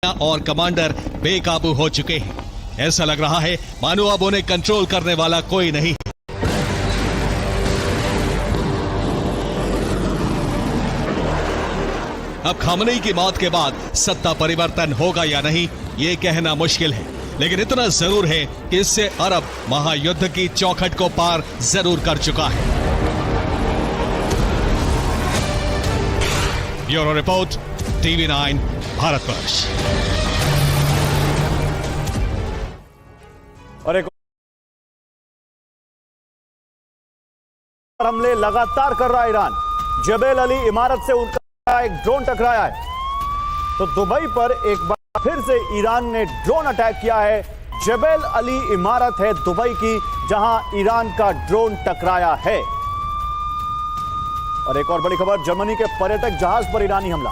और कमांडर बेकाबू हो चुके हैं। ऐसा लग रहा है मानो अब उन्हें कंट्रोल करने वाला कोई नहीं। अब खामनेई की मौत के बाद सत्ता परिवर्तन होगा या नहीं, ये कहना मुश्किल है, लेकिन इतना जरूर है कि इससे अरब महायुद्ध की चौखट को पार जरूर कर चुका है। Bureau report, TV9 Bharatvarsh. और एक हमले लगातार कर रहा है ईरान। जबेल अली इमारत से उनका एक ड्रोन टकराया है, तो दुबई पर एक बार फिर से ईरान ने ड्रोन अटैक किया है। जबेल अली इमारत है दुबई की, जहां ईरान का ड्रोन टकराया है। और एक और बड़ी खबर, जर्मनी के पर्यटक जहाज पर ईरानी हमला।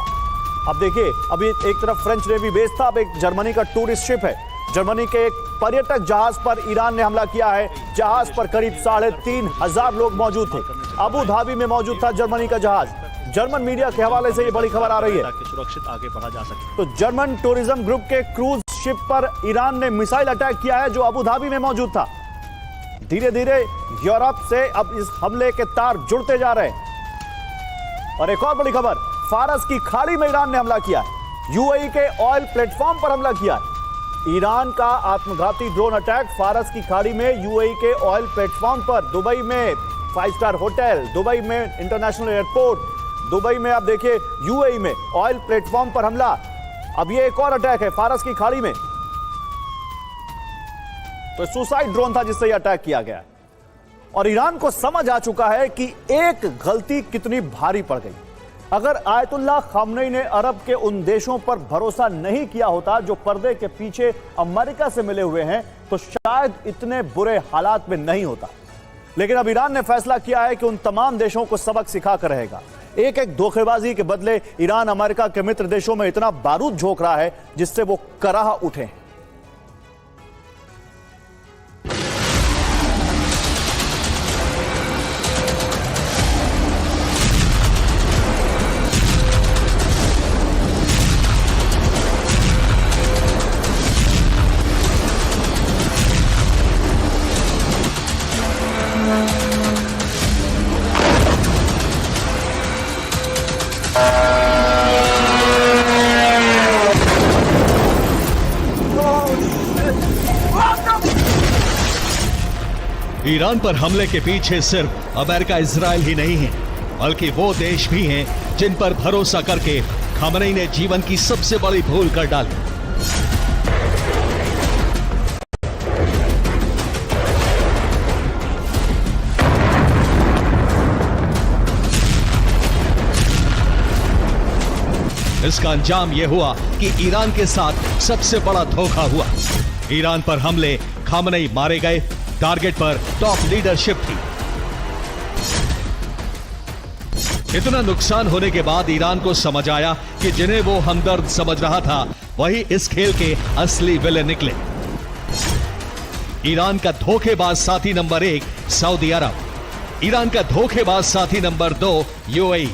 अब देखिए, अभी एक तरफ फ्रेंच नेवी बेस था, अब एक जर्मनी का टूरिस्ट शिप है। जर्मनी के एक पर्यटक जहाज पर ईरान ने हमला किया है। जहाज पर करीब 3,500 लोग मौजूद थे। अबू धाबी में मौजूद था जर्मनी का जहाज। जर्मन मीडिया के हवाले से ये बड़ी खबर आ रही है ताकि सुरक्षित आगे बढ़ा जा सके। तो जर्मन टूरिज्म ग्रुप के क्रूज शिप पर ईरान ने मिसाइल अटैक किया है, जो अबू धाबी में मौजूद था। धीरे धीरे यूरोप से अब इस हमले के तार जुड़ते जा रहे हैं। और एक और बड़ी खबर, फारस की खाड़ी में ईरान ने हमला किया है। यूएई के ऑयल प्लेटफॉर्म पर हमला किया है। ईरान का आत्मघाती ड्रोन अटैक फारस की खाड़ी में यूएई के ऑयल प्लेटफॉर्म पर, दुबई में 5 स्टार होटल, दुबई में इंटरनेशनल एयरपोर्ट, दुबई में आप देखिए यूएई में ऑयल प्लेटफॉर्म पर हमला। अब ये एक और अटैक है फारस की खाड़ी में। तो सुसाइड ड्रोन था जिससे यह अटैक किया गया। और ईरान को समझ आ चुका है कि एक गलती कितनी भारी पड़ गई। अगर आयतुल्लाह खामनेई ने अरब के उन देशों पर भरोसा नहीं किया होता जो पर्दे के पीछे अमेरिका से मिले हुए हैं, तो शायद इतने बुरे हालात में नहीं होता। लेकिन अब ईरान ने फैसला किया है कि उन तमाम देशों को सबक सिखा कर रहेगा। एक एक धोखेबाजी के बदले ईरान अमेरिका के मित्र देशों में इतना बारूद झोंक रहा है जिससे वो कराह उठे। ईरान पर हमले के पीछे सिर्फ अमेरिका इजराइल ही नहीं है, बल्कि वो देश भी हैं जिन पर भरोसा करके खामनेई ने जीवन की सबसे बड़ी भूल कर डाली। इसका अंजाम यह हुआ कि ईरान के साथ सबसे बड़ा धोखा हुआ। ईरान पर हमले, खामनेई मारे गए, टारगेट पर टॉप लीडरशिप थी। इतना नुकसान होने के बाद ईरान को समझ आया कि जिन्हें वो हमदर्द समझ रहा था, वही इस खेल के असली विलेन निकले। ईरान का धोखेबाज साथी नंबर 1 सऊदी अरब, ईरान का धोखेबाज साथी नंबर 2 यूएई।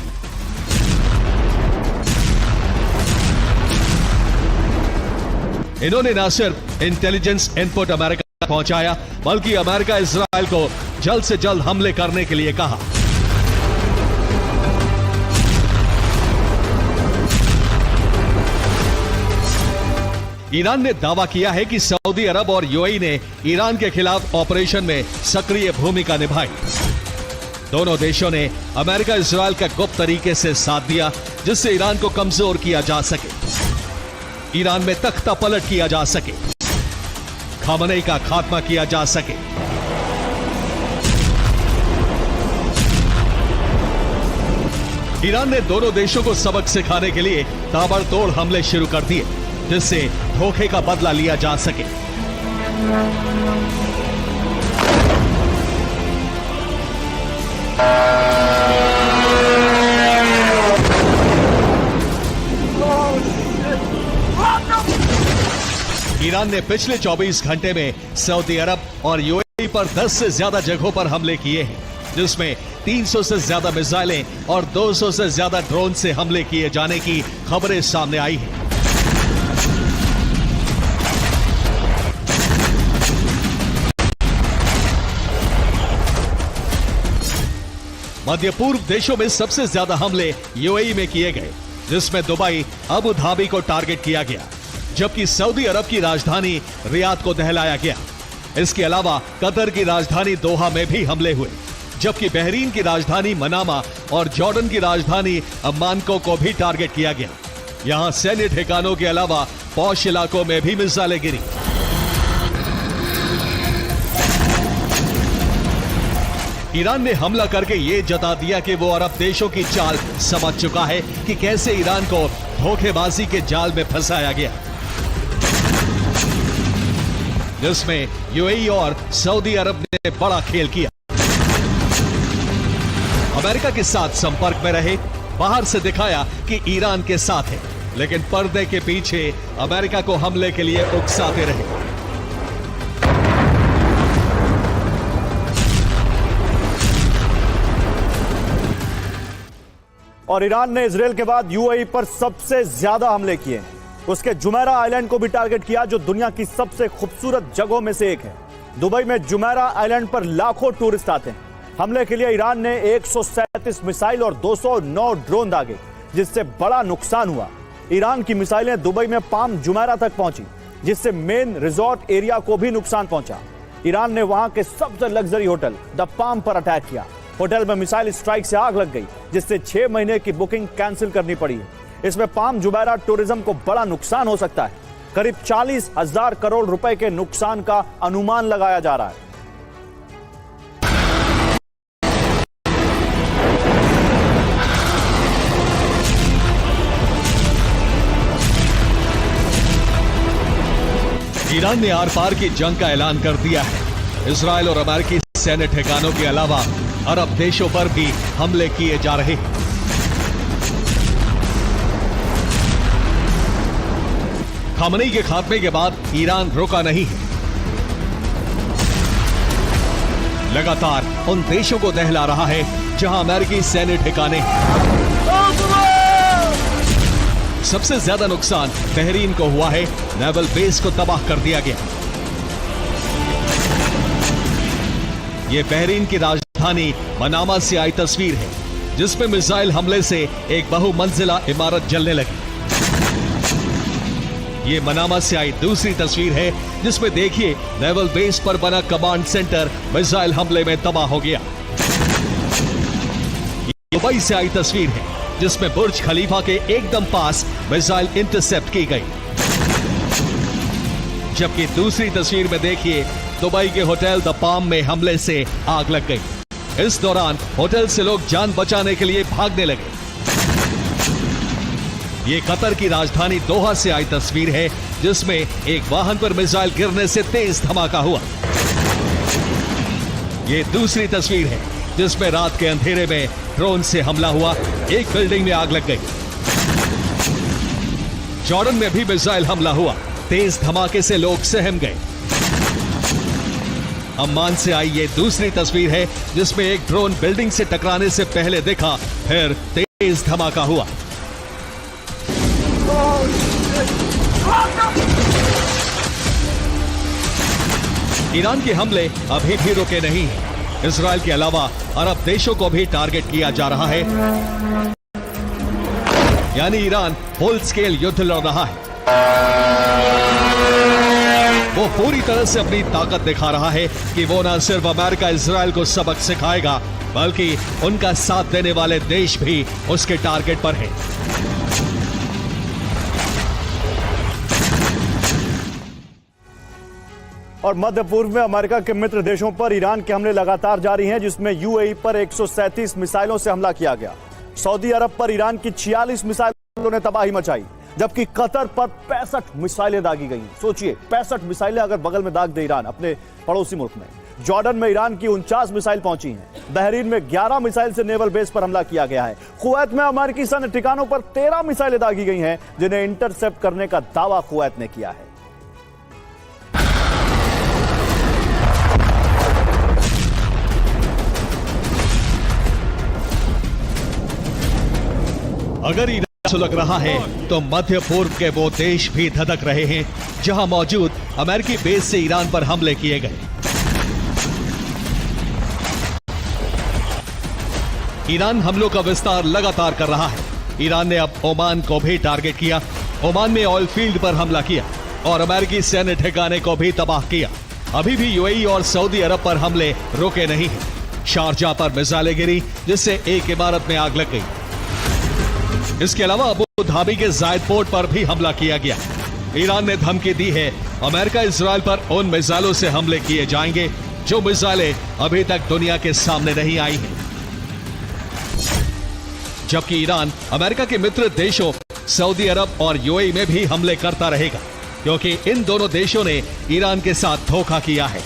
इन्होंने न सिर्फ इंटेलिजेंस इनपुट अमेरिका पहुंचाया, बल्कि अमेरिका इजराइल को जल्द से जल्द हमले करने के लिए कहा। ईरान ने दावा किया है कि सऊदी अरब और यूएई ने ईरान के खिलाफ ऑपरेशन में सक्रिय भूमिका निभाई। दोनों देशों ने अमेरिका इजराइल का गुप्त तरीके से साथ दिया, जिससे ईरान को कमजोर किया जा सके, ईरान में तख्ता पलट किया जा सके, खामनेई का खात्मा किया जा सके। ईरान ने दोनों देशों को सबक सिखाने के लिए ताबड़तोड़ हमले शुरू कर दिए, जिससे धोखे का बदला लिया जा सके। ईरान ने पिछले 24 घंटे में सऊदी अरब और यूएई पर 10 से ज्यादा जगहों पर हमले किए हैं, जिसमें 300 से ज्यादा मिसाइलें और 200 से ज्यादा ड्रोन से हमले किए जाने की खबरें सामने आई हैं। मध्य पूर्व देशों में सबसे ज्यादा हमले यूएई में किए गए, जिसमें दुबई, अबू धाबी को टारगेट किया गया, जबकि सऊदी अरब की राजधानी रियाद को दहलाया गया। इसके अलावा कतर की राजधानी दोहा में भी हमले हुए, जबकि बहरीन की राजधानी मनामा और जॉर्डन की राजधानी अम्मान को भी टारगेट किया गया। यहां सैन्य ठिकानों के अलावा पौष इलाकों में भी मिसाइलें गिरी। ईरान ने हमला करके ये जता दिया कि वो अरब देशों की चाल समझ चुका है कि कैसे ईरान को धोखेबाजी के जाल में फंसाया गया, जिसमें यूएई और सऊदी अरब ने बड़ा खेल किया। अमेरिका के साथ संपर्क में रहे, बाहर से दिखाया कि ईरान के साथ है, लेकिन पर्दे के पीछे अमेरिका को हमले के लिए उकसाते रहे। और ईरान ने इजराइल के बाद यूएई पर सबसे ज्यादा हमले किए हैं। उसके जुमेरा आइलैंड को भी टारगेट किया, जो दुनिया की सबसे खूबसूरत जगहों में से एक है। दुबई में जुमेरा आइलैंड पर लाखों टूरिस्ट आते हैं। हमले के लिए ईरान ने 137 मिसाइल और 209 ड्रोन दागे, जिससे बड़ा नुकसान हुआ। ईरान की मिसाइलें दुबई में पाम जुमेरा तक पहुंची, जिससे मेन रिजॉर्ट एरिया को भी नुकसान पहुंचा। ईरान ने वहां के सबसे लग्जरी होटल द पाम पर अटैक किया। होटल में मिसाइल स्ट्राइक से आग लग गई, जिससे 6 महीने की बुकिंग कैंसिल करनी पड़ी है। इसमें पाम जुमेरा टूरिज्म को बड़ा नुकसान हो सकता है। करीब 40,000 करोड़ रुपए के नुकसान का अनुमान लगाया जा रहा है। ईरान ने आर पार की जंग का ऐलान कर दिया है। इजराइल और अमेरिकी सैन्य ठिकानों के अलावा अरब देशों पर भी हमले किए जा रहे हैं। खामनेई के खात्मे के बाद ईरान रुका नहीं है। लगातार उन देशों को दहला रहा है जहां अमेरिकी सैन्य ठिकाने हैं। सबसे ज्यादा नुकसान बहरीन को हुआ है। नेवल बेस को तबाह कर दिया गया। यह बहरीन की राजधानी मनामा से आई तस्वीर है, जिसमें मिसाइल हमले से एक बहुमंजिला इमारत जलने लगी। ये मनामा से आई दूसरी तस्वीर है, जिसमें देखिए नेवल बेस पर बना कमांड सेंटर मिसाइल हमले में तबाह हो गया। दुबई से आई तस्वीर है, जिसमें बुर्ज खलीफा के एकदम पास मिसाइल इंटरसेप्ट की गई। जबकि दूसरी तस्वीर में देखिए दुबई के होटल द पाम में हमले से आग लग गई। इस दौरान होटल से लोग जान बचाने के लिए भागने लगे। ये कतर की राजधानी दोहा से आई तस्वीर है, जिसमें एक वाहन पर मिसाइल गिरने से तेज धमाका हुआ। ये दूसरी तस्वीर है, जिसमें रात के अंधेरे में ड्रोन से हमला हुआ। एक बिल्डिंग में आग लग गई। जॉर्डन में भी मिसाइल हमला हुआ। तेज धमाके से लोग सहम गए। अम्मान से आई ये दूसरी तस्वीर है, जिसमें एक ड्रोन बिल्डिंग से टकराने से पहले दिखा, फिर तेज धमाका हुआ। ईरान के हमले अभी भी रुके नहीं हैं। इजराइल के अलावा अरब देशों को भी टारगेट किया जा रहा है। यानी ईरान फुल स्केल युद्ध लड़ रहा है। वो पूरी तरह से अपनी ताकत दिखा रहा है कि वो न सिर्फ अमेरिका इजराइल को सबक सिखाएगा, बल्कि उनका साथ देने वाले देश भी उसके टारगेट पर हैं। और मध्य पूर्व में अमेरिका के मित्र देशों पर ईरान के हमले लगातार जारी हैं, जिसमें यूएई पर 137 मिसाइलों से हमला किया गया। सऊदी अरब पर ईरान की 46 मिसाइलों ने तबाही मचाई, जबकि कतर पर 65 मिसाइलें दागी गई। सोचिए, 65 मिसाइलें अगर बगल में दाग दे ईरान अपने पड़ोसी मुल्क में। जॉर्डन में ईरान की 49 मिसाइल पहुंची हैं। बहरीन में 11 मिसाइल से नेवल बेस पर हमला किया गया है। कुवैत में अमेरिकी सैन्य ठिकानों पर 13 मिसाइलें दागी गई हैं, जिन्हें इंटरसेप्ट करने का दावा कुवैत ने किया है। अगर ईरान सुलग रहा है तो मध्य पूर्व के वो देश भी धधक रहे हैं, जहां मौजूद अमेरिकी बेस से ईरान पर हमले किए गए। ईरान हमलों का विस्तार लगातार कर रहा है। ईरान ने अब ओमान को भी टारगेट किया, ओमान में ऑयल फील्ड पर हमला किया और अमेरिकी सैन्य ठिकाने को भी तबाह किया। अभी भी यूएई और सऊदी अरब पर हमले रुके नहीं हैं। शारजाह पर मिसाइलें गिरी, जिससे एक इमारत में आग लग गई। इसके अलावा अबू धाबी के जायद पोर्ट पर भी हमला किया गया। ईरान ने धमकी दी है अमेरिका इजराइल पर उन मिसाइलों से हमले किए जाएंगे जो मिसाइलें अभी तक दुनिया के सामने नहीं आई हैं। जबकि ईरान अमेरिका के मित्र देशों सऊदी अरब और यूएई में भी हमले करता रहेगा, क्योंकि इन दोनों देशों ने ईरान के साथ धोखा किया है।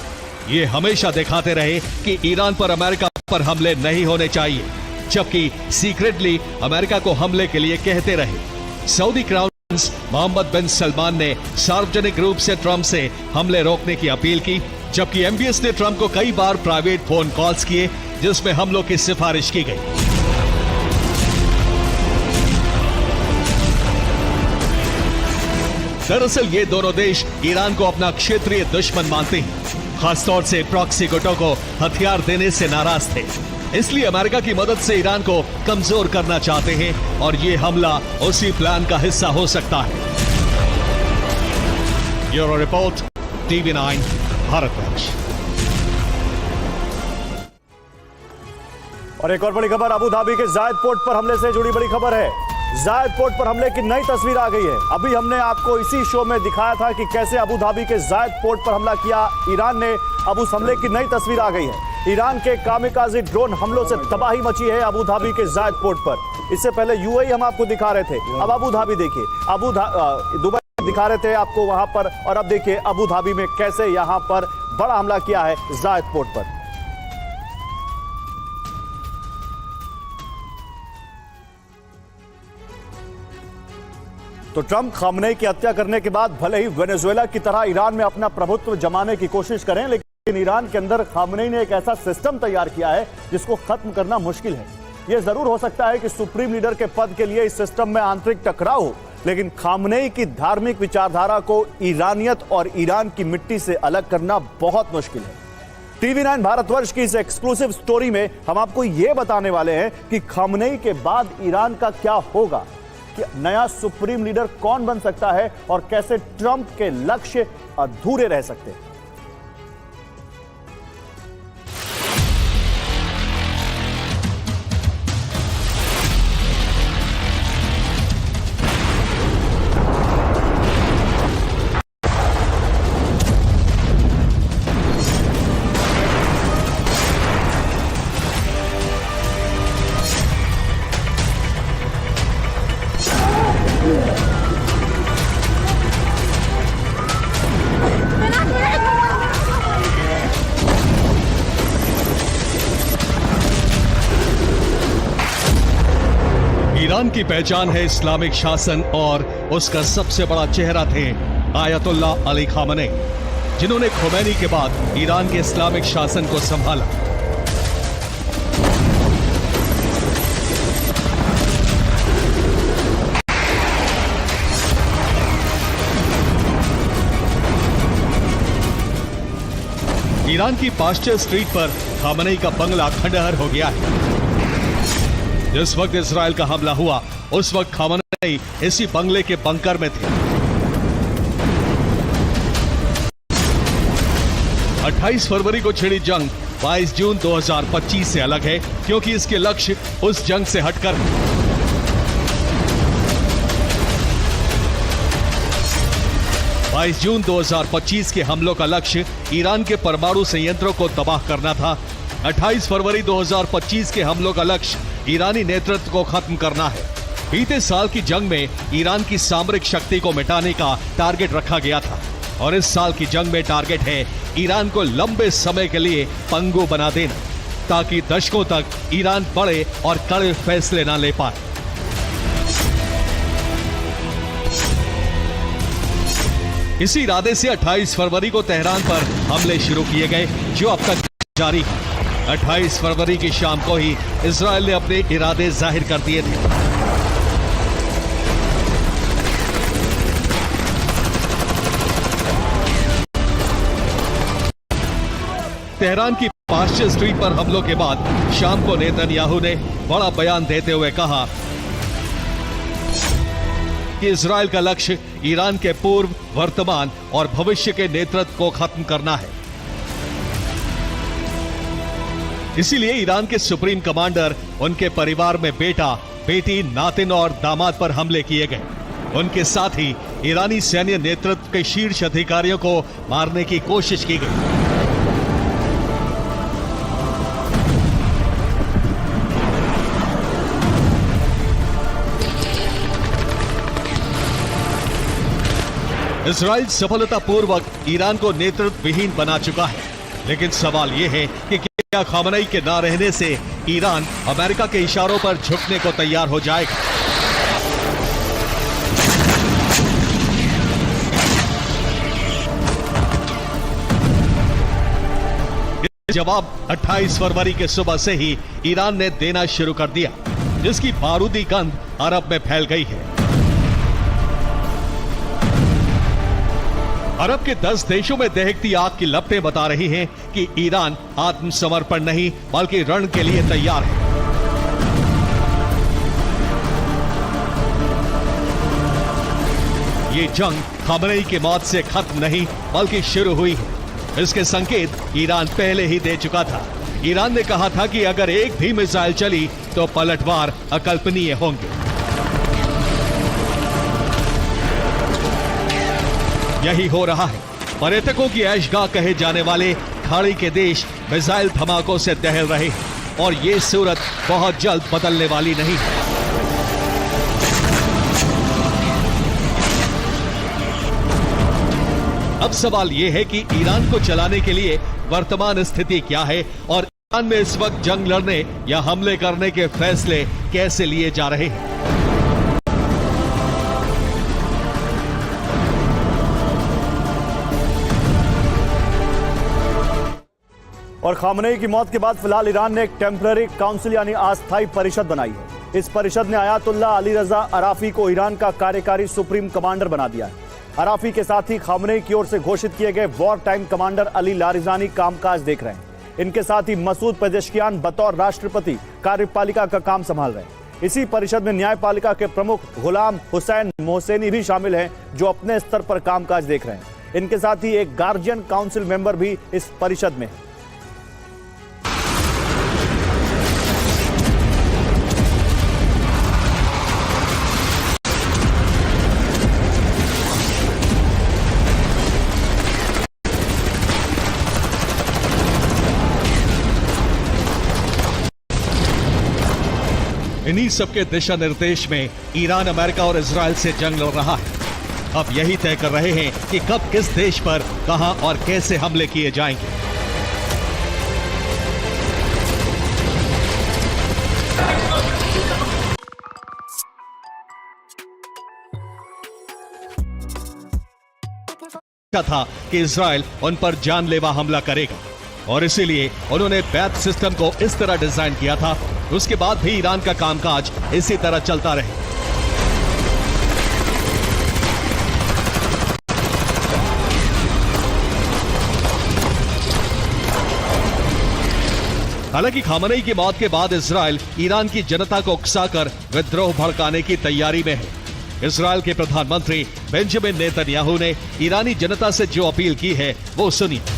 ये हमेशा दिखाते रहे कि ईरान पर अमेरिका पर हमले नहीं होने चाहिए, जबकि सीक्रेटली अमेरिका को हमले के लिए कहते रहे। सऊदी क्राउन प्रिंस मोहम्मद बिन सलमान ने सार्वजनिक रूप से ट्रंप से हमले रोकने की अपील की, जबकि एमबीएस ने ट्रंप को कई बार प्राइवेट फोन कॉल्स किए जिसमें हमलों की सिफारिश की गई। दरअसल ये दोनों देश ईरान को अपना क्षेत्रीय दुश्मन मानते हैं। खासतौर से प्रॉक्सी गुटों को हथियार देने से नाराज थे, इसलिए अमेरिका की मदद से ईरान को कमजोर करना चाहते हैं और ये हमला उसी प्लान का हिस्सा हो सकता है। Bureau report, TV9 Bharatvarsh. और एक और बड़ी खबर, अबू धाबी के जायद पोर्ट पर हमले से जुड़ी बड़ी खबर है। जायद पोर्ट पर हमले की नई तस्वीर आ गई है। अभी हमने आपको इसी शो में दिखाया था कि कैसे अबू धाबी के जायद पोर्ट पर हमला किया ईरान ने। अब उस हमले की नई तस्वीर आ गई है। ईरान के कामिकाज़ी ड्रोन हमलों से तबाही मची है अबू धाबी के जायद पोर्ट पर। इससे पहले यूएई हम आपको दिखा रहे थे, अब अबू धाबी देखिए। दुबई दिखा रहे थे आपको वहां पर, और अब देखिए अबू धाबी में कैसे यहां पर बड़ा हमला किया है जायद पोर्ट पर। तो ट्रंप खामनेई की हत्या करने के बाद भले ही वेनेजुएला की तरह ईरान में अपना प्रभुत्व जमाने की कोशिश करें, लेकिन ईरान के अंदर खामनेई ने एक ऐसा सिस्टम तैयार किया है जिसको खत्म करना मुश्किल है। यह जरूर हो सकता है कि सुप्रीम लीडर के पद के लिए इस सिस्टम में आंतरिक टकराव हो, लेकिन खामनेई की धार्मिक विचारधारा को ईरानियत और ईरान की मिट्टी से अलग करना बहुत मुश्किल है। TV9 भारतवर्ष की इस एक्सक्लूसिव स्टोरी में हम आपको यह बताने वाले हैं कि खामनेई के बाद ईरान का क्या होगा, कि नया सुप्रीम लीडर कौन बन सकता है और कैसे ट्रंप के लक्ष्य अधूरे रह सकते हैं। ईरान की पहचान है इस्लामिक शासन और उसका सबसे बड़ा चेहरा थे आयतुल्ला अली खामनेई, जिन्होंने खोमैनी के बाद ईरान के इस्लामिक शासन को संभाला। ईरान की पाश्चर स्ट्रीट पर खामनेई का बंगला खंडहर हो गया है। जिस वक्त इजराइल का हमला हुआ उस वक्त खामनेई इसी बंगले के बंकर में थे। 28 फरवरी को छिड़ी जंग 22 जून 2025 से अलग है, क्योंकि इसके लक्ष्य उस जंग से हटकर हैं। 22 जून 2025 के हमलों का लक्ष्य ईरान के परमाणु संयंत्रों को तबाह करना था। 28 फरवरी 2025 के हमलों का लक्ष्य ईरानी नेतृत्व को खत्म करना है। बीते साल की जंग में ईरान की सामरिक शक्ति को मिटाने का टारगेट रखा गया था, और इस साल की जंग में टारगेट है ईरान को लंबे समय के लिए पंगु बना देना, ताकि दशकों तक ईरान बड़े और कड़े फैसले न ले पाए। इसी इरादे से 28 फरवरी को तेहरान पर हमले शुरू किए गए, जो अब तक जारी है। 28 फरवरी की शाम को ही इजराइल ने अपने इरादे जाहिर कर दिए थे। तेहरान की मार्शल स्ट्रीट पर हमलों के बाद शाम को नेतन्याहू ने बड़ा बयान देते हुए कहा कि इजराइल का लक्ष्य ईरान के पूर्व, वर्तमान और भविष्य के नेतृत्व को खत्म करना है। इसीलिए ईरान के सुप्रीम कमांडर, उनके परिवार में बेटा, बेटी, नातिन और दामाद पर हमले किए गए। उनके साथ ही ईरानी सैन्य नेतृत्व के शीर्ष अधिकारियों को मारने की कोशिश की गई। इजराइल सफलतापूर्वक ईरान को नेतृत्व विहीन बना चुका है, लेकिन सवाल यह है कि क्या खामनेई के ना रहने से ईरान अमेरिका के इशारों पर झुकने को तैयार हो जाएगा? जवाब 28 फरवरी के सुबह से ही ईरान ने देना शुरू कर दिया, जिसकी बारूदी गंध अरब में फैल गई है। अरब के 10 देशों में दहकती आग की लपटें बता रही हैं कि ईरान आत्मसमर्पण नहीं बल्कि रण के लिए तैयार है। ये जंग खामनेई की मौत से खत्म नहीं बल्कि शुरू हुई है। इसके संकेत ईरान पहले ही दे चुका था। ईरान ने कहा था कि अगर एक भी मिसाइल चली तो पलटवार अकल्पनीय होंगे। यही हो रहा है। पर्यटकों की ऐशगाह कहे जाने वाले खाड़ी के देश मिसाइल धमाकों से दहल रहे हैं और ये सूरत बहुत जल्द बदलने वाली नहीं है। अब सवाल यह है कि ईरान को चलाने के लिए वर्तमान स्थिति क्या है और ईरान में इस वक्त जंग लड़ने या हमले करने के फैसले कैसे लिए जा रहे हैं। और खामनेई की मौत के बाद फिलहाल ईरान ने एक टेम्पररी काउंसिल यानी अस्थायी परिषद बनाई है। इस परिषद ने आयतुल्लाह अली रजा अराफी को ईरान का कार्यकारी सुप्रीम कमांडर बना दिया है। अराफी के साथ ही खामनेई की ओर से घोषित किए गए war time commander Ali Larijani कामकाज देख रहे हैं। इनके साथ ही मसूद पेजेश्कियान बतौर राष्ट्रपति कार्यपालिका का काम संभाल रहे हैं। इसी परिषद में न्यायपालिका के प्रमुख गुलाम हुसैन मोहसेनी भी शामिल हैं, जो अपने स्तर पर कामकाज देख रहे हैं। इनके साथ ही एक गार्जियन काउंसिल मेंबर भी इस परिषद में है। इन्हीं सबके दिशा निर्देश में ईरान अमेरिका और इजराइल से जंग लड़ रहा है। अब यही तय कर रहे हैं कि कब किस देश पर कहां और कैसे हमले किए जाएंगे। था कि इजराइल उन पर जानलेवा हमला करेगा और इसीलिए उन्होंने बैथ सिस्टम को इस तरह डिजाइन किया था। उसके बाद भी ईरान का कामकाज इसी तरह चलता रहे। हालांकि खामनेई की मौत के बाद इजराइल ईरान की जनता को उकसाकर विद्रोह भड़काने की तैयारी में है। इजराइल के प्रधानमंत्री बेंजामिन नेतन्याहू ने ईरानी जनता से जो अपील की है वो सुनिए।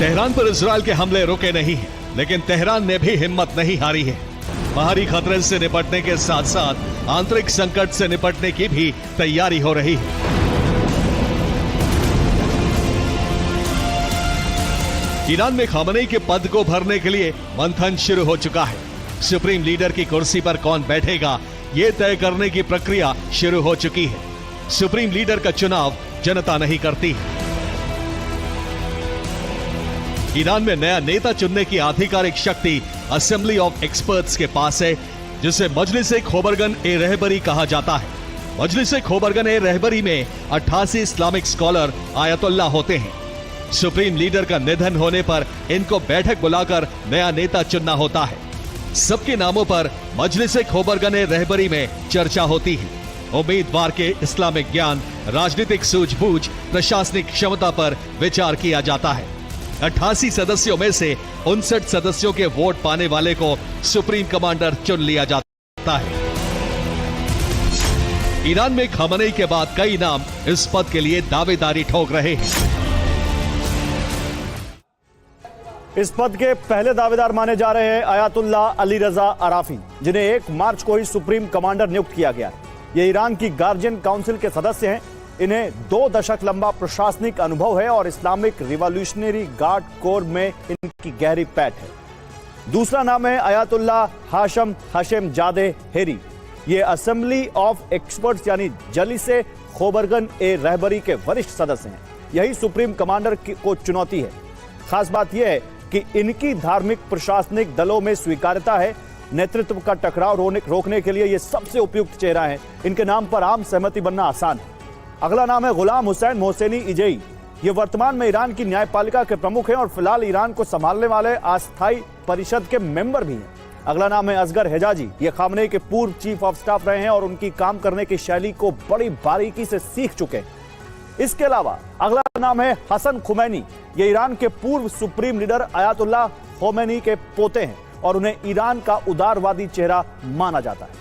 तेहरान पर इजराइल के हमले रुके नहीं हैं, लेकिन तेहरान ने भी हिम्मत नहीं हारी है। बाहरी खतरे से निपटने के साथ साथ आंतरिक संकट से निपटने की भी तैयारी हो रही है। ईरान में खामनेई के पद को भरने के लिए मंथन शुरू हो चुका है। सुप्रीम लीडर की कुर्सी पर कौन बैठेगा, यह तय करने की प्रक्रिया शुरू हो चुकी है। सुप्रीम लीडर का चुनाव जनता नहीं करती है। ईरान में नया नेता चुनने की आधिकारिक शक्ति असेंबली ऑफ एक्सपर्ट्स के पास है, जिसे मजलिस-ए-खोबरगन-ए-रहबरी कहा जाता है। मजलिस खोबरगन रहबरी में 88 इस्लामिक स्कॉलर आयतुल्ला होते हैं। सुप्रीम लीडर का निधन होने पर इनको बैठक बुलाकर नया नेता चुनना होता है। सबके नामों पर मजलिस खोबरगन रहबरी में चर्चा होती है। उम्मीदवार के इस्लामिक ज्ञान, राजनीतिक सूझबूझ, प्रशासनिक क्षमता पर विचार किया जाता है। 88 सदस्यों में से 59 सदस्यों के वोट पाने वाले को सुप्रीम कमांडर चुन लिया जाता है। ईरान में खामनेई के बाद कई नाम इस पद के लिए दावेदारी ठोक रहे हैं। इस पद के पहले दावेदार माने जा रहे हैं आयतुल्ला अली रजा अराफी, जिन्हें 1 मार्च को ही सुप्रीम कमांडर नियुक्त किया गया। ये ईरान की गार्जियन काउंसिल के सदस्य हैं। इन्हें 2 दशक लंबा प्रशासनिक अनुभव है और इस्लामिक रिवॉल्यूशनरी गार्ड कोर में इनकी गहरी पैठ है। दूसरा नाम है आयतुल्ला हाशम जादे हेरी। ये असेंबली ऑफ एक्सपर्ट्स यानी जलिसे खोबरगन रहबरी के वरिष्ठ सदस्य हैं। यही सुप्रीम कमांडर को चुनौती है। खास बात यह है कि इनकी धार्मिक प्रशासनिक दलों में स्वीकार्यता है। नेतृत्व का टकराव रोकने के लिए ये सबसे उपयुक्त चेहरा है। इनके नाम पर आम सहमति बनना आसान है। अगला नाम है गुलाम हुसैन मोहसेनी इजेई। ये वर्तमान में ईरान की न्यायपालिका के प्रमुख हैं और फिलहाल ईरान को संभालने वाले अस्थायी परिषद के मेंबर भी हैं। अगला नाम है असगर हेजाजी। ये खामनेई के पूर्व चीफ ऑफ स्टाफ रहे हैं और उनकी काम करने की शैली को बड़ी बारीकी से सीख चुके हैं। इसके अलावा अगला नाम है हसन खुमैनी। ये ईरान के पूर्व सुप्रीम लीडर आयतुल्ला खोमैनी के पोते हैं और उन्हें ईरान का उदारवादी चेहरा माना जाता है।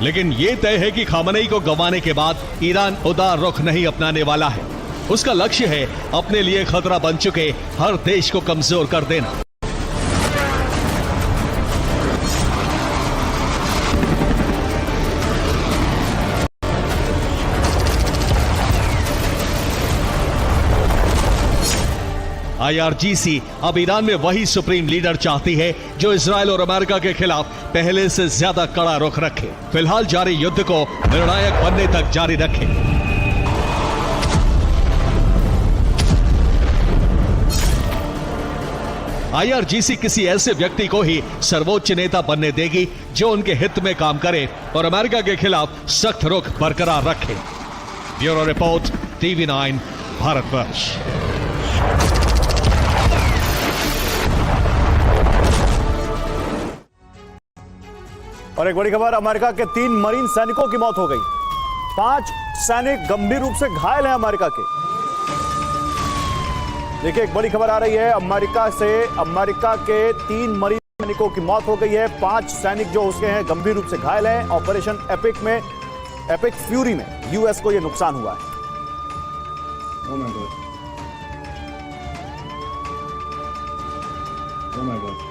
लेकिन यह तय है कि खामनेई को गंवाने के बाद ईरान उदार रुख नहीं अपनाने वाला है। उसका लक्ष्य है अपने लिए खतरा बन चुके हर देश को कमजोर कर देना। IRGC अब ईरान में वही सुप्रीम लीडर चाहती है जो इजरायल और अमेरिका के खिलाफ पहले से ज्यादा कड़ा रुख रखे। फिलहाल जारी युद्ध को निर्णायक बनने तक जारी रखे। IRGC किसी ऐसे व्यक्ति को ही सर्वोच्च नेता बनने देगी जो उनके हित में काम करे और अमेरिका के खिलाफ सख्त रुख बरकरार रखे। Bureau report, TV9 Bharatvarsh. और एक बड़ी खबर, अमेरिका के 3 मरीन सैनिकों की मौत हो गई। 5 सैनिक गंभीर रूप से घायल हैं अमेरिका के। देखिए, एक बड़ी खबर आ रही है अमेरिका के 3 मरीन सैनिकों की मौत हो गई है। 5 सैनिक जो उसके हैं गंभीर रूप से घायल हैं। ऑपरेशन एपिक फ्यूरी में यूएस को यह नुकसान हुआ है। Oh my God. Oh my God.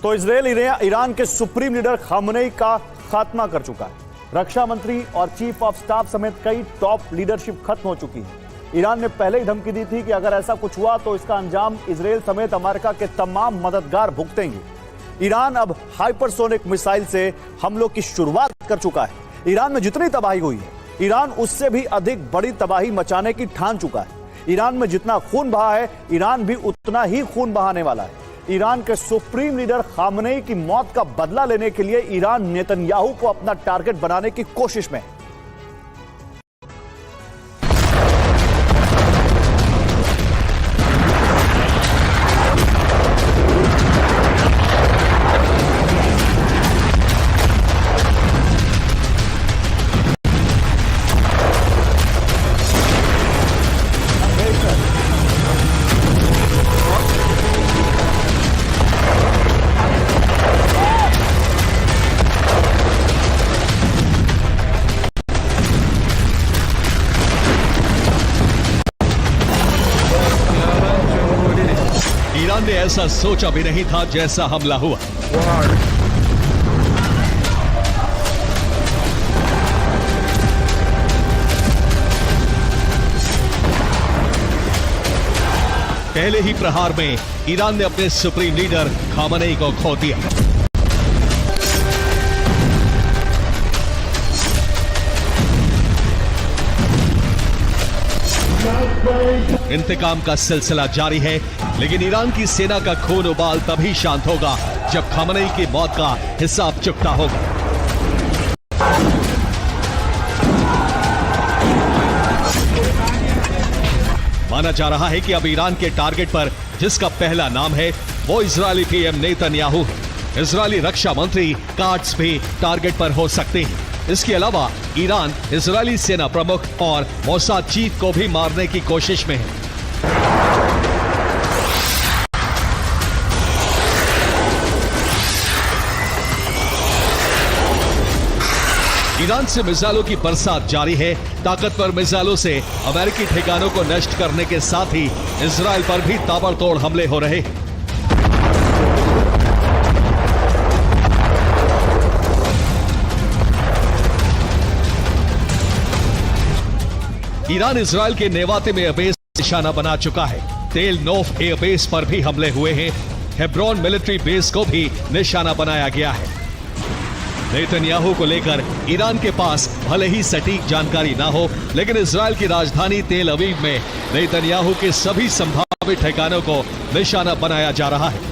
तो इजरायल ईरान के सुप्रीम लीडर खामनेई का खात्मा कर चुका है। रक्षा मंत्री और चीफ ऑफ स्टाफ समेत कई टॉप लीडरशिप खत्म हो चुकी है। ईरान ने पहले ही धमकी दी थी कि अगर ऐसा कुछ हुआ तो इसका अंजाम इजरायल समेत अमेरिका के तमाम मददगार भुगतेंगे। ईरान अब हाइपरसोनिक मिसाइल से हमलों की शुरुआत कर चुका है। ईरान में जितनी तबाही हुई है, ईरान उससे भी अधिक बड़ी तबाही मचाने की ठान चुका है। ईरान में जितना खून बहा है, ईरान भी उतना ही खून बहाने वाला है। ईरान के सुप्रीम लीडर खामनेई की मौत का बदला लेने के लिए ईरान नेतन्याहू को अपना टारगेट बनाने की कोशिश में है। ईरान ने ऐसा सोचा भी नहीं था जैसा हमला हुआ। पहले ही प्रहार में ईरान ने अपने सुप्रीम लीडर खामनेई को खो दिया। इंतकाम का सिलसिला जारी है, लेकिन ईरान की सेना का खून उबाल तभी शांत होगा जब खामनेई की मौत का हिसाब चुकता होगा। माना जा रहा है कि अब ईरान के टारगेट पर जिसका पहला नाम है वो इजरायली पीएम नेतन्याहू है। इजरायली रक्षा मंत्री काट्स भी टारगेट पर हो सकते हैं। इसके अलावा ईरान इजरायली सेना प्रमुख और मोसाद चीफ को भी मारने की कोशिश में है। ईरान से मिसाइलों की बरसात जारी है। ताकतवर मिसाइलों से अमेरिकी ठिकानों को नष्ट करने के साथ ही इजरायल पर भी ताबड़तोड़ हमले हो रहे हैं। ईरान इजरायल के नेवाते में एयरबेस निशाना बना चुका है। तेल नोफ एयरबेस पर भी हमले हुए हैं। हेब्रोन मिलिट्री बेस को भी निशाना बनाया गया है। नेतन्याहू को लेकर ईरान के पास भले ही सटीक जानकारी ना हो, लेकिन इजरायल की राजधानी तेल अवीव में नेतन्याहू के सभी संभावित ठिकानों को निशाना बनाया जा रहा है।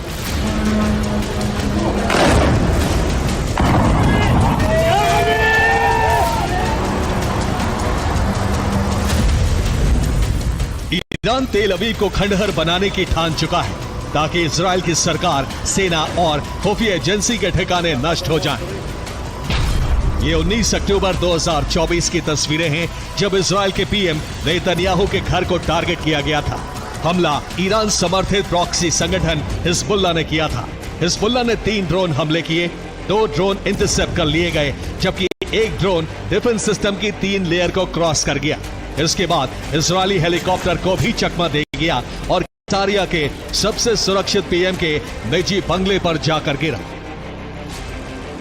ईरान तेल अवीव को खंडहर बनाने की ठान चुका है ताकि इजरायल की सरकार, सेना और खुफिया एजेंसी के ठिकाने नष्ट हो जाएं। ये 19 अक्टूबर 2024 की तस्वीरें हैं जब इजरायल के पीएम नेतन्याहू के घर को टारगेट किया गया था। हमला ईरान समर्थित प्रॉक्सी संगठन हिजबुल्लाह ने किया था। हिजबुल्लाह ने 3 ड्रोन हमले किए, 2 ड्रोन इंटरसेप्ट कर लिए गए, जबकि एक ड्रोन डिफेंस सिस्टम की 3 लेयर को क्रॉस कर गया। इसके बाद इजरायली हेलीकॉप्टर को भी चकमा दे गया और कतारिया के सबसे सुरक्षित पीएम के निजी बंगले पर जाकर गिरा।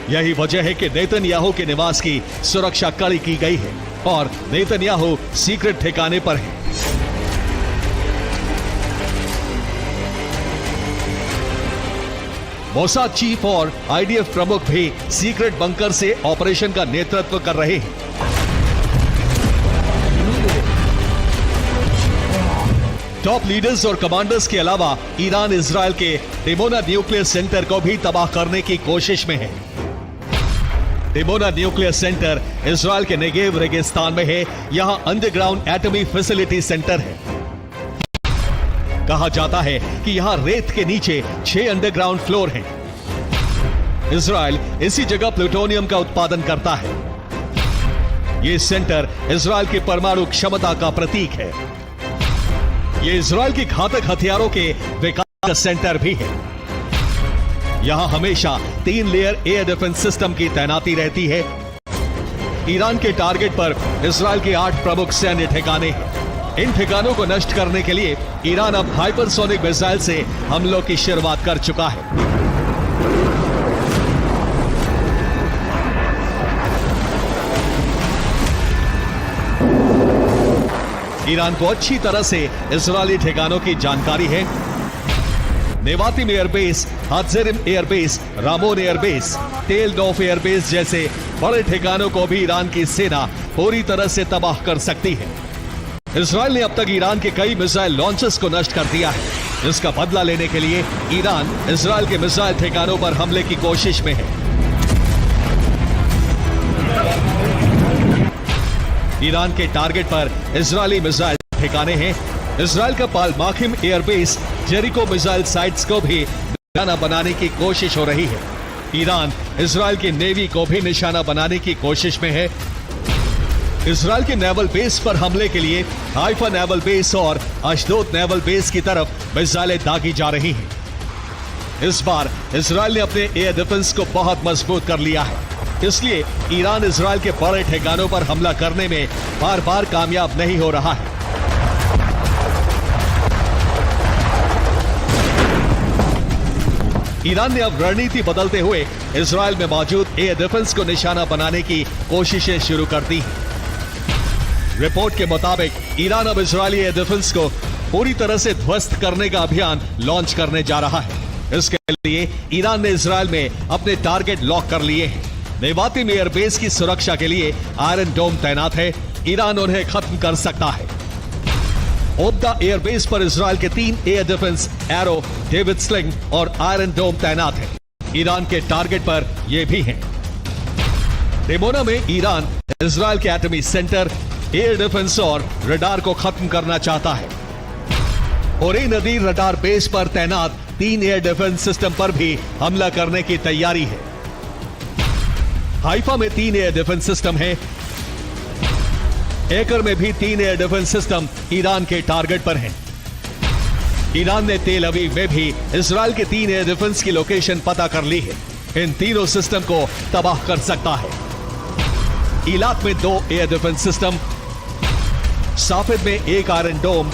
यही वजह है कि नेतन्याहू के निवास की सुरक्षा कड़ी की गई है और नेतन्याहू सीक्रेट ठिकाने पर है। मोसाद चीफ और आईडीएफ प्रमुख भी सीक्रेट बंकर से ऑपरेशन का नेतृत्व कर रहे हैं। टॉप लीडर्स और कमांडर्स के अलावा ईरान इजरायल के डिमोना न्यूक्लियर सेंटर को भी तबाह करने की कोशिश में है। डिमोना न्यूक्लियर सेंटर इजरायल के नेगेव रेगिस्तान में है। यहां अंडरग्राउंड एटमी फैसिलिटी सेंटर है। कहा जाता है कि यहां रेत के नीचे 6 अंडरग्राउंड फ्लोर हैं। इजरायल इसी जगह प्लूटोनियम का उत्पादन करता है। यह सेंटर इजरायल की परमाणु क्षमता का प्रतीक है। यह इजरायल की घातक हथियारों के विकास का सेंटर भी है। यहां हमेशा 3 लेयर एयर डिफेंस सिस्टम की तैनाती रहती है। ईरान के टारगेट पर इजरायल के 8 प्रमुख सैन्य ठिकाने हैं। इन ठिकानों को नष्ट करने के लिए ईरान अब हाइपरसोनिक मिसाइल से हमलों की शुरुआत कर चुका है। ईरान को अच्छी तरह से इजरायली ठिकानों की जानकारी है। Nevatim airbase, Hatzerim airbase, Ramon airbase, Tel Nof airbase जैसे बड़े ठिकानों को भी ईरान की सेना पूरी तरह से तबाह कर सकती है। इजरायल ने अब तक ईरान के कई मिसाइल लॉन्चर्स को नष्ट कर दिया है। जिसका बदला लेने के लिए ईरान इजरायल के मिसाइल ठिकानों पर हमले की कोशिश में है। ईरान के टारगेट पर इजरायली मिसाइल ठिकाने हैं। इजरायल का पालमाखिम एयरबेस, जेरिको मिसाइल साइट्स को भी निशाना बनाने की कोशिश हो रही है। ईरान इजरायल की नेवी को भी निशाना बनाने की कोशिश में है। इजरायल के नेवल बेस पर हमले के लिए हाइफा नेवल बेस और अशदोद नेवल बेस की तरफ मिसाइलें दागी जा रही हैं। इस बार इजरायल ने अपने एयर डिफेंस को बहुत मजबूत कर लिया है। इसलिए ईरान इजरायल के बड़े ठिकानों पर हमला करने में बार बार कामयाब नहीं हो रहा है। ईरान ने अब रणनीति बदलते हुए इजरायल में मौजूद एयर डिफेंस को निशाना बनाने की कोशिशें शुरू कर दी हैं। रिपोर्ट के मुताबिक ईरान अब इजरायली एयर डिफेंस को पूरी तरह से ध्वस्त करने का अभियान लॉन्च करने जा रहा है। इसके लिए ईरान ने इजराइल में अपने टारगेट लॉक कर लिए हैं। नेवातिम एयरबेस की सुरक्षा के लिए आयरन डोम तैनात है। ईरान उन्हें खत्म कर सकता है। ओब्दा एयरबेस पर इजराइल के 3 air defence arrow, David sling और आयरन डोम तैनात है। ईरान के टारगेट पर ये भी हैं। रेमोना में ईरान इजराइल के एटमी सेंटर, एयर डिफेंस और रडार को खत्म करना चाहता है। ओरे नदी रडार बेस पर तैनात 3 एयर डिफेंस सिस्टम पर भी हमला करने की तैयारी है। हाइफा में 3 एयर डिफेंस सिस्टम है। एकर में भी 3 एयर डिफेंस सिस्टम ईरान के टारगेट पर हैं। ईरान ने तेल अवीव में भी इजराइल के 3 एयर डिफेंस की लोकेशन पता कर ली है। इन तीनों सिस्टम को तबाह कर सकता है। इलाक में 2 एयर डिफेंस सिस्टम, साफिद में 1 आयरन डोम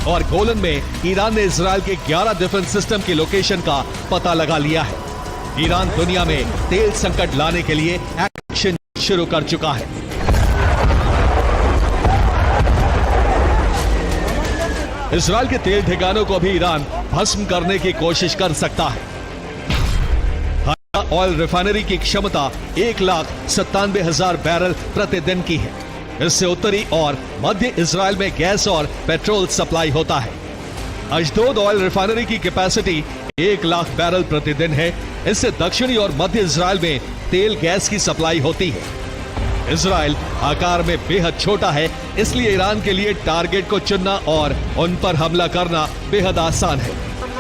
और गोलन में ईरान ने इजराइल के 11 डिफेंस सिस्टम की लोकेशन का पता लगा लिया है। ईरान दुनिया में तेल संकट लाने के लिए एक्शन शुरू कर चुका है। इजराइल के तेल ठिकानों को भी ईरान भस्म करने की कोशिश कर सकता है। ऑयल रिफाइनरी की क्षमता 1,97,000 बैरल प्रतिदिन की है। इससे उत्तरी और मध्य इजराइल में गैस और पेट्रोल सप्लाई होता है। अशदोद ऑयल रिफाइनरी की कैपेसिटी 1 लाख बैरल प्रतिदिन है। इससे दक्षिणी और मध्य इजराइल में तेल गैस की सप्लाई होती है। इजराइल आकार में बेहद छोटा है, इसलिए ईरान के लिए टारगेट को चुनना और उन पर हमला करना बेहद आसान है।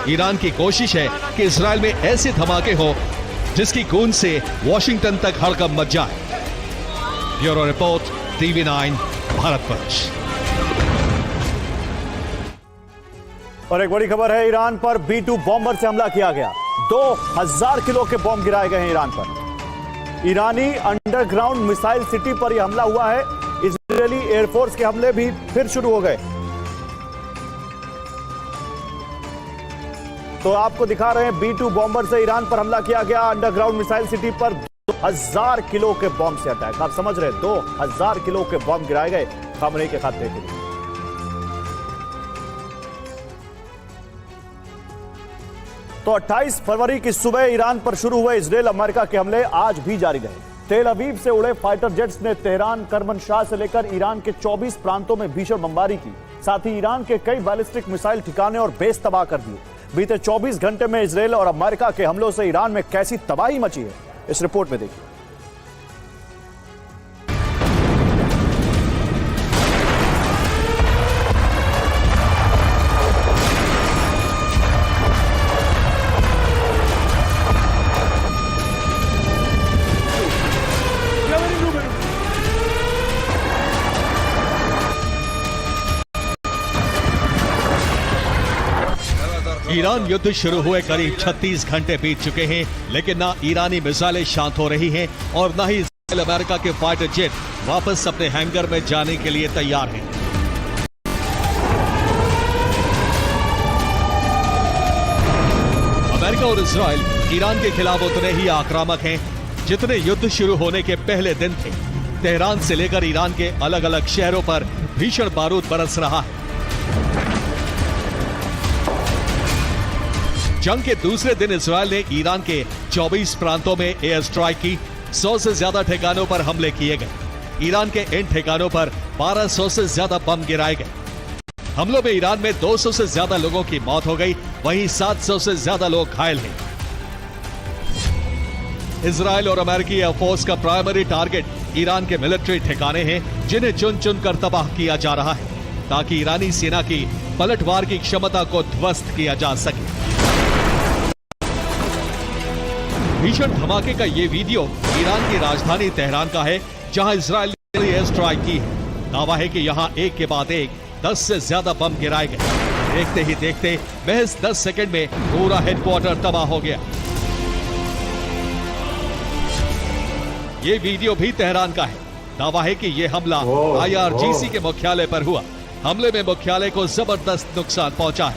ईरान की कोशिश है कि इजराइल में ऐसे धमाके हो जिसकी गूंज से वॉशिंगटन तक हड़कंप मच जाए। Bureau report, TV9 Bharatvarsh. और एक बड़ी खबर है, ईरान पर B-2 बॉम्बर से हमला किया गया। 2000 किलो के बॉम्ब गिराए गए हैं ईरान पर। ईरानी अंडरग्राउंड मिसाइल सिटी पर यह हमला हुआ है। इजरायली एयरफोर्स के हमले भी फिर शुरू हो गए। तो आपको दिखा रहे हैं, B-2 बॉम्बर से ईरान पर हमला किया गया। अंडरग्राउंड मिसाइल सिटी पर 2000 किलो के बॉम्ब से अटैक। आप समझ रहे हैं, 2000 किलो के बॉम्ब गिराए गए खतरे के खतरे के लिए। तो 28 फरवरी की सुबह ईरान पर शुरू हुए इजरायल अमेरिका के हमले आज भी जारी रहे। तेल अवीव से उड़े फाइटर जेट्स ने तेहरान, करमनशाह से लेकर ईरान के 24 प्रांतों में भीषण बमबारी की। साथ ही ईरान के कई बैलिस्टिक मिसाइल ठिकाने और बेस तबाह कर दिए। बीते 24 घंटे में इजरायल और अमेरिका के हमलों से ईरान में कैसी तबाही मची है, इस रिपोर्ट में देखिए। ईरान युद्ध शुरू हुए करीब 36 घंटे बीत चुके हैं, लेकिन ना ईरानी मिसाइलें शांत हो रही हैं और ना ही इजरायल अमेरिका के फाइटर जेट वापस अपने हैंगर में जाने के लिए तैयार हैं। अमेरिका और इजरायल ईरान के खिलाफ उतने ही आक्रामक हैं जितने युद्ध शुरू होने के पहले दिन थे। तेहरान से लेकर ईरान के अलग अलग शहरों पर भीषण बारूद बरस रहा है। जंग के दूसरे दिन इजरायल ने ईरान के 24 प्रांतों में एयर स्ट्राइक की। 100 से ज्यादा ठिकानों पर हमले किए गए। ईरान के इन ठिकानों पर 1200 से ज्यादा बम गिराए गए। हमलों में ईरान में 200 से ज्यादा लोगों की मौत हो गई, वहीं 700 से ज्यादा लोग घायल हैं। इजरायल और अमेरिकी एयरफोर्स का प्राइमरी टारगेट ईरान के मिलिट्री ठिकाने हैं, जिन्हें चुन चुन कर तबाह किया जा रहा है ताकि ईरानी सेना की पलटवार की क्षमता को ध्वस्त किया जा सके। भीषण धमाके का ये वीडियो ईरान की राजधानी तेहरान का है, जहां इजरायल ने एयर स्ट्राइक की है। दावा है कि यहां एक के बाद एक 10 से ज्यादा बम गिराए गए। देखते ही देखते महज 10 सेकंड में पूरा हेडक्वार्टर तबाह हो गया। ये वीडियो भी तेहरान का है। दावा है कि यह हमला IRGC के मुख्यालय पर हुआ। हमले में मुख्यालय को जबरदस्त नुकसान पहुंचा है।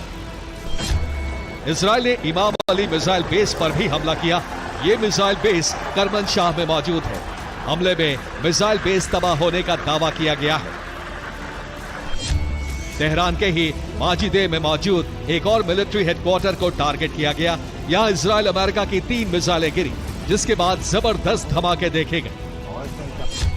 इजरायल ने इमाम अली मिसाइल बेस पर भी हमला किया। ये मिसाइल बेस करमनशाह में मौजूद है। हमले में मिसाइल बेस तबाह होने का दावा किया गया है। तेहरान के ही माजिदे में मौजूद एक और मिलिट्री हेडक्वार्टर को टारगेट किया गया। यहां इजराइल अमेरिका की 3 मिसाइलें गिरी, जिसके बाद जबरदस्त धमाके देखे गए।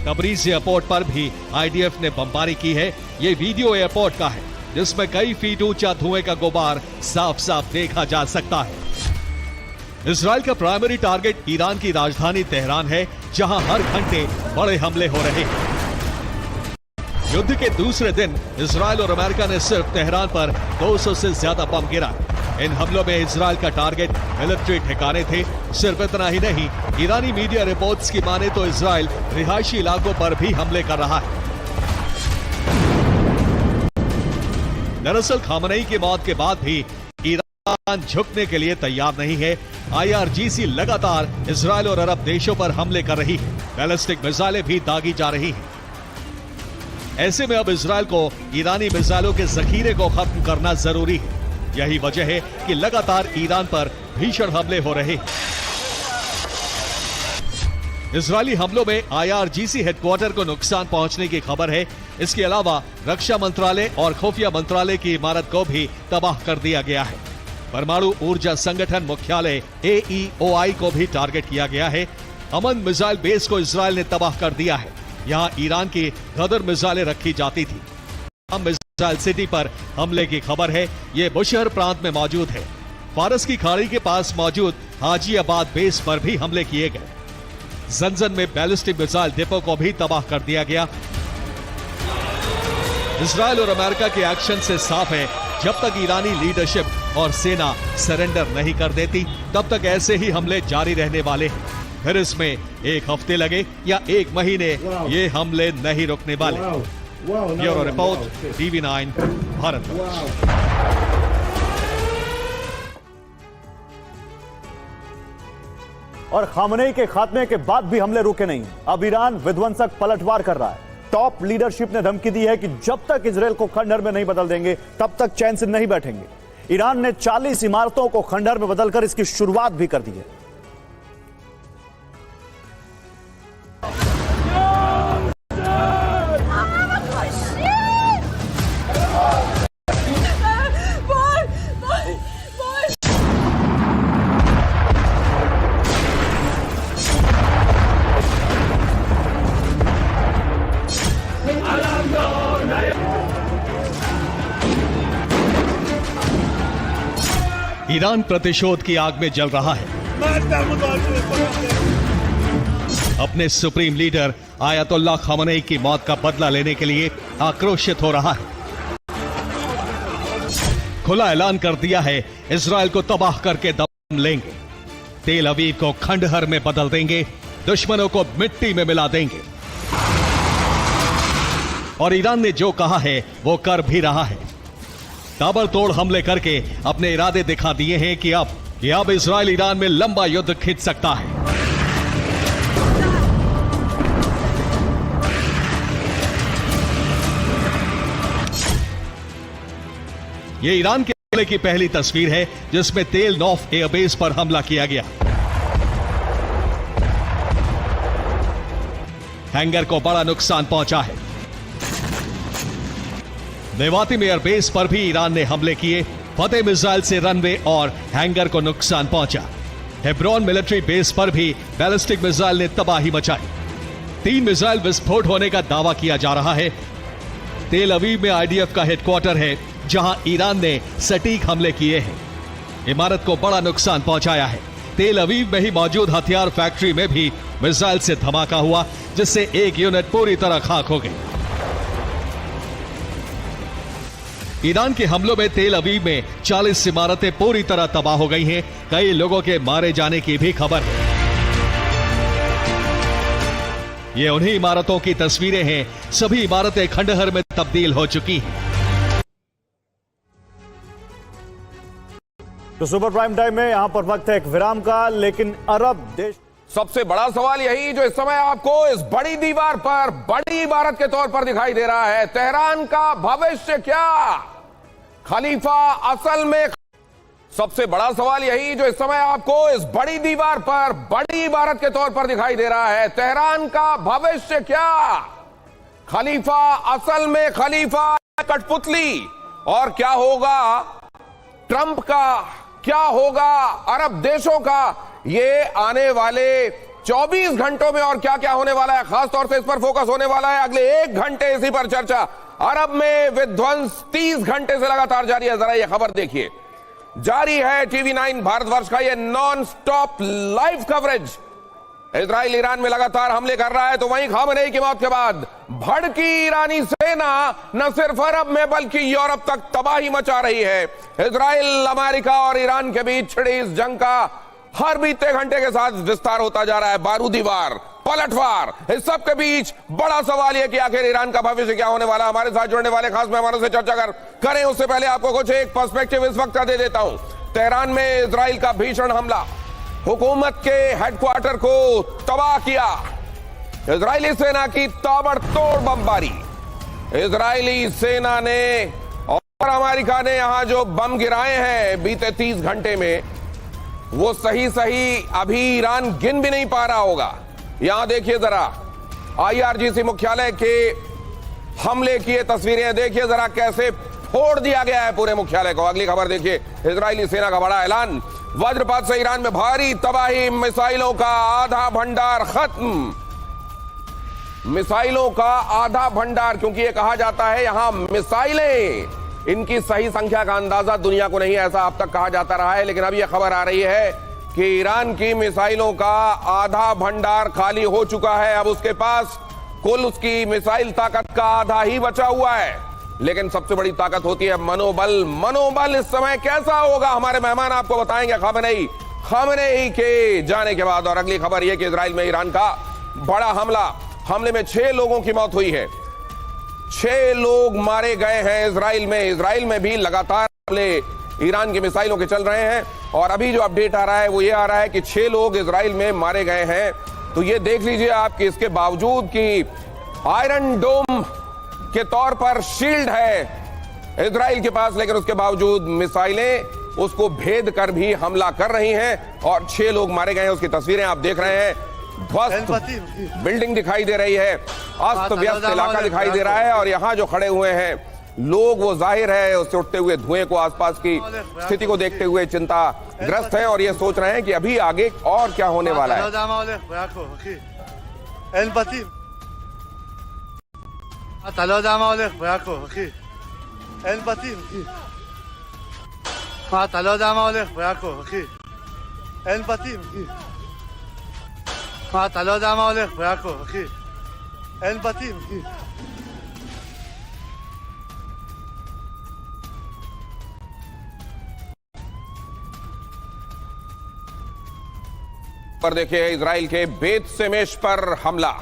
तबरीज एयरपोर्ट पर भी आईडीएफ ने बमबारी की है। ये वीडियो एयरपोर्ट का है, जिसमें कई फीट ऊंचा धुएं का गुबार साफ साफ देखा जा सकता है। इजराइल का प्राइमरी टारगेट ईरान की राजधानी तेहरान है, जहां हर घंटे बड़े हमले हो रहे हैं। युद्ध के दूसरे दिन इजराइल और अमेरिका ने सिर्फ तेहरान पर 200 से ज्यादा बम गिरा। इन हमलों में इजराइल का टारगेट मिलिट्री ठिकाने थे। सिर्फ इतना ही नहीं, ईरानी मीडिया रिपोर्ट्स की माने तो इजराइल रिहायशी इलाकों पर भी हमले कर रहा है। दरअसल खामनेई की मौत के बाद भी ईरान झुकने के लिए तैयार नहीं है। IRGC लगातार इजराइल और अरब देशों पर हमले कर रही है। बैलिस्टिक मिसाइलें भी दागी जा रही हैं। ऐसे में अब इजराइल को ईरानी मिसाइलों के जखीरे को खत्म करना जरूरी है। यही वजह है कि लगातार ईरान पर भीषण हमले हो रहे हैं। इजरायली हमलों में IRGC हेडक्वार्टर को नुकसान पहुंचने की खबर है। इसके अलावा रक्षा मंत्रालय और खुफिया मंत्रालय की इमारत को भी तबाह कर दिया गया है। परमाणु ऊर्जा संगठन मुख्यालय AEOI को भी टारगेट किया गया है। अमन मिसाइल बेस को इजराइल ने तबाह कर दिया है। यहां ईरान की गदर मिसाइलें रखी जाती थी। मिसाइल सिटी पर हमले की खबर है। यह बुशहर प्रांत में मौजूद है। फारस की खाड़ी के पास मौजूद हाजीआबाद बेस पर भी हमले किए गए। जंजन में बैलिस्टिक मिसाइल डिपो को भी तबाह कर दिया गया। इजराइल और अमेरिका के एक्शन से साफ है, जब तक ईरानी लीडरशिप और सेना सरेंडर नहीं कर देती, तब तक ऐसे ही हमले जारी रहने वाले हैं। फिर इसमें 1 हफ्ते लगे या 1 महीने, ये हमले नहीं रुकने वाले। Bureau report, TV9 Bharat. और खामनेई के खात्मे के बाद भी हमले रुके नहीं। अब ईरान विध्वंसक पलटवार कर रहा है। टॉप लीडरशिप ने धमकी दी है कि जब तक इजराइल को खंडहर में नहीं बदल देंगे, तब तक चैन से नहीं बैठेंगे। ईरान ने 40 इमारतों को खंडहर में बदलकर इसकी शुरुआत भी कर दी है। ईरान प्रतिशोध की आग में जल रहा है। अपने सुप्रीम लीडर आयतुल्लाह खामनेई की मौत का बदला लेने के लिए आक्रोशित हो रहा है। खुला ऐलान कर दिया है, इजराइल को तबाह करके दम लेंगे, तेल अवीव को खंडहर में बदल देंगे, दुश्मनों को मिट्टी में मिला देंगे। और ईरान ने जो कहा है वो कर भी रहा है। ताबड़तोड़ हमले करके अपने इरादे दिखा दिए हैं कि अब इजराइल ईरान में लंबा युद्ध खिंच सकता है। यह ईरान के हमले की पहली तस्वीर है, जिसमें तेल नौफ एयरबेस पर हमला किया गया। हैंगर को बड़ा नुकसान पहुंचा है। नेवातिम एयरबेस पर भी ईरान ने हमले किए। फतेह मिसाइल से रनवे और हैंगर को नुकसान पहुंचा। हेब्रोन मिलिट्री बेस पर भी बैलिस्टिक मिसाइल ने तबाही मचाई। 3 मिसाइल विस्फोट होने का दावा किया जा रहा है। तेल अवीव में IDF का हेडक्वार्टर है, जहां ईरान ने सटीक हमले किए हैं। इमारत को बड़ा नुकसान पहुंचाया है। तेल अवीव में ही मौजूद हथियार फैक्ट्री में भी मिसाइल से धमाका हुआ, जिससे एक यूनिट पूरी तरह खाक हो गई। ईरान के हमलों में तेल अवीव में 40 इमारतें पूरी तरह तबाह हो गई हैं। कई लोगों के मारे जाने की भी खबर है। ये उन्हीं इमारतों की तस्वीरें हैं। सभी इमारतें खंडहर में तब्दील हो चुकी हैं। तो सुपर प्राइम टाइम में यहां पर वक्त है एक विराम का, लेकिन अरब देश सबसे बड़ा सवाल यही जो इस समय आपको इस बड़ी दीवार पर बड़ी इमारत के तौर पर दिखाई दे रहा है, तेहरान का भविष्य क्या? खलीफा असल में सबसे बड़ा सवाल यही जो इस समय आपको इस बड़ी दीवार पर बड़ी इमारत के तौर पर दिखाई दे रहा है, तेहरान का भविष्य क्या? खलीफा असल में खलीफा कठपुतली। और क्या होगा ट्रंप का, क्या होगा अरब देशों का, ये आने वाले 24 घंटों में और क्या क्या होने वाला है, खासतौर से इस पर फोकस होने वाला है अगले 1 घंटे इसी पर चर्चा। अरब में विध्वंस 30 घंटे से लगातार जारी है। जरा ये खबर देखिए, जारी है टीवी 9 भारतवर्ष का ये non stop live coverage. Israel Iran में लगातार हमले कर रहा है, तो वहीं खामेनेई की मौत के बाद भड़की ईरानी सेना न सिर्फ अरब में बल्कि यूरोप तक तबाही मचा रही है। इजराइल, अमेरिका और ईरान के बीच छिड़ी इस जंग का हर बीते घंटे के साथ विस्तार होता जा रहा है। बारूदी वार, पलटवार, इस सब के बीच बड़ा सवाल यह कि आखिर ईरान का भविष्य क्या होने वाला। हमारे साथ जुड़ने वाले खास मेहमानों से चर्चा करें उससे पहले आपको कुछ एक पर्सपेक्टिव इस वक्त का दे देता हूं। तेहरान में इजराइल का भीषण हमला, हुकूमत के हेडक्वार्टर को तबाह किया, इजरायली सेना की ताबड़तोड़ बमबारी। इजरायली सेना ने और अमेरिका ने यहां जो बम गिराए हैं बीते 30 घंटे में, वो सही अभी ईरान गिन भी नहीं पा रहा होगा। यहां देखिए जरा IRGC मुख्यालय के हमले की ये तस्वीरें देखिए जरा, कैसे फोड़ दिया गया है पूरे मुख्यालय को। अगली खबर देखिए, इजरायली सेना का बड़ा ऐलान, वज्रपात से ईरान में भारी तबाही, मिसाइलों का आधा भंडार खत्म। मिसाइलों का आधा भंडार, क्योंकि यह कहा जाता है यहां मिसाइलें, इनकी सही संख्या का अंदाजा दुनिया को नहीं, ऐसा अब तक कहा जाता रहा है। लेकिन अब यह खबर आ रही है कि ईरान की मिसाइलों का आधा भंडार खाली हो चुका है। अब उसके पास कुल उसकी मिसाइल ताकत का आधा ही बचा हुआ है। लेकिन सबसे बड़ी ताकत होती है मनोबल। मनोबल इस समय कैसा होगा, हमारे मेहमान आपको बताएंगे। खामेनेई के जाने के बाद। और अगली खबर यह कि इजराइल में ईरान का बड़ा हमले में 6 लोगों की मौत हुई है, 6 लोग मारे गए हैं इजराइल में भी लगातार हमले ईरान की मिसाइलों के चल रहे हैं। और अभी जो अपडेट आ रहा है वो ये आ रहा है कि 6 लोग इजराइल में मारे गए हैं। तो ये देख लीजिए आप कि इसके बावजूद कि आयरन डोम के तौर पर शील्ड है इजराइल के पास, लेकिन उसके बावजूद मिसाइलें उसको भेद कर भी हमला कर रही हैं और 6 लोग मारे गए हैं। उसकी तस्वीरें आप देख रहे हैं। ध्वस्त बिल्डिंग दिखाई दे रही है, अस्त व्यस्त इलाका दिखाई दे रहा है। और यहां जो खड़े हुए हैं लोग, वो जाहिर है उससे उठते हुए धुएं को, आसपास की स्थिति को देखते हुए चिंताग्रस्त हैं और ये सोच रहे हैं कि अभी आगे और क्या होने वाला है। पर देखिए इजराइल के बेत शेमेश पर हमला,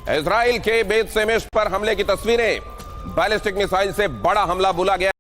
इजराइल के बेत शेमेश पर हमले की तस्वीरें। बैलिस्टिक मिसाइल से बड़ा हमला बोला गया।